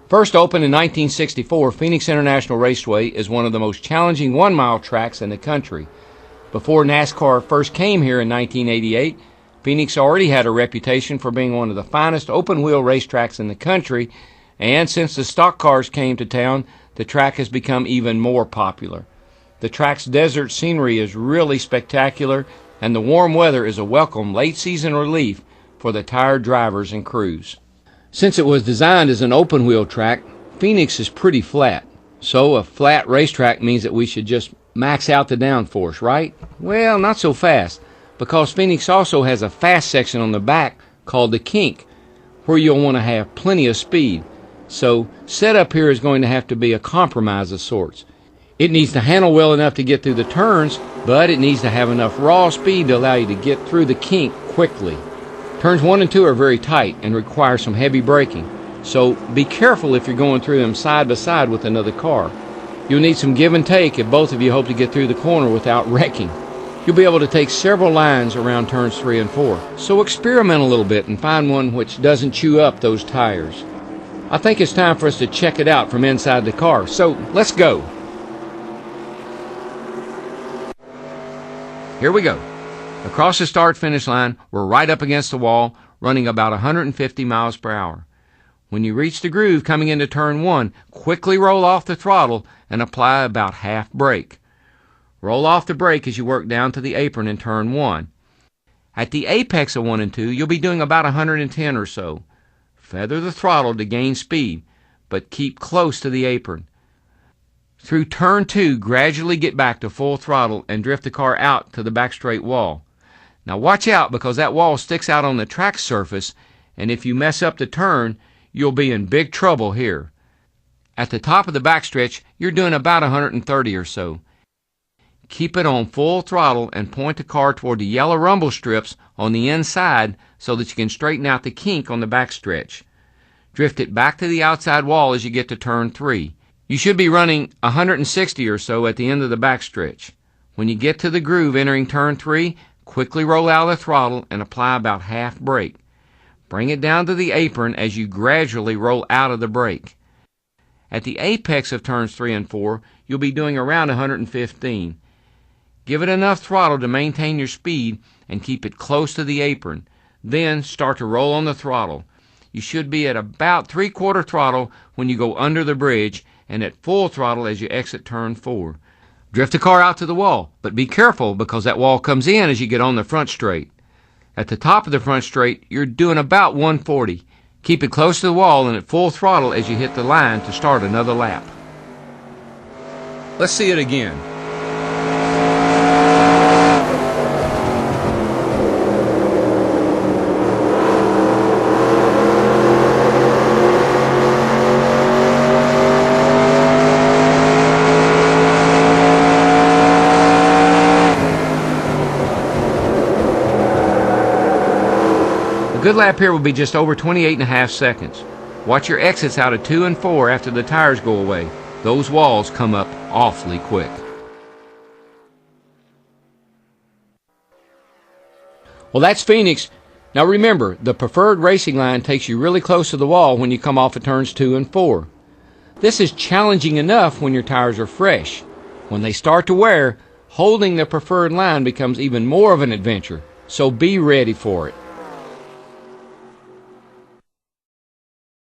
First opened in 1964, Phoenix International Raceway is one of the most challenging one-mile tracks in the country. Before NASCAR first came here in 1988, Phoenix already had a reputation for being one of the finest open-wheel racetracks in the country, and since the stock cars came to town, the track has become even more popular. The track's desert scenery is really spectacular, and the warm weather is a welcome late-season relief for the tired drivers and crews. Since it was designed as an open-wheel track, Phoenix is pretty flat. So a flat racetrack means that we should just max out the downforce, right? Well, not so fast, because Phoenix also has a fast section on the back called the kink, where you'll want to have plenty of speed. So setup here is going to have to be a compromise of sorts. It needs to handle well enough to get through the turns, but it needs to have enough raw speed to allow you to get through the kink quickly. Turns 1 and 2 are very tight and require some heavy braking, so be careful if you're going through them side by side with another car. You'll need some give and take if both of you hope to get through the corner without wrecking. You'll be able to take several lines around turns 3 and 4, so experiment a little bit and find one which doesn't chew up those tires. I think it's time for us to check it out from inside the car, so let's go. Here we go. Across the start-finish line, we're right up against the wall, running about 150 miles per hour. When you reach the groove coming into turn 1, quickly roll off the throttle and apply about half brake. Roll off the brake as you work down to the apron in turn 1. At the apex of 1 and 2, you'll be doing about 110 or so. Feather the throttle to gain speed, but keep close to the apron. Through turn 2, gradually get back to full throttle and drift the car out to the back straight wall. Now watch out, because that wall sticks out on the track surface, and if you mess up the turn, you'll be in big trouble here. At the top of the backstretch, you're doing about 130 or so. Keep it on full throttle and point the car toward the yellow rumble strips on the inside so that you can straighten out the kink on the backstretch. Drift it back to the outside wall as you get to turn 3. You should be running 160 or so at the end of the backstretch. When you get to the groove entering turn 3, quickly roll out the throttle and apply about half brake. Bring it down to the apron as you gradually roll out of the brake. At the apex of turns 3 and 4, you'll be doing around 115. Give it enough throttle to maintain your speed and keep it close to the apron. Then start to roll on the throttle. You should be at about 3/4 throttle when you go under the bridge and at full throttle as you exit turn 4. Drift the car out to the wall, but be careful because that wall comes in as you get on the front straight. At the top of the front straight, you're doing about 140. Keep it close to the wall and at full throttle as you hit the line to start another lap. Let's see it again. A good lap here will be just over 28.5 seconds. Watch your exits out of 2 and 4 after the tires go away. Those walls come up awfully quick. Well, that's Phoenix. Now remember, the preferred racing line takes you really close to the wall when you come off of turns 2 and 4. This is challenging enough when your tires are fresh. When they start to wear, holding the preferred line becomes even more of an adventure, so be ready for it.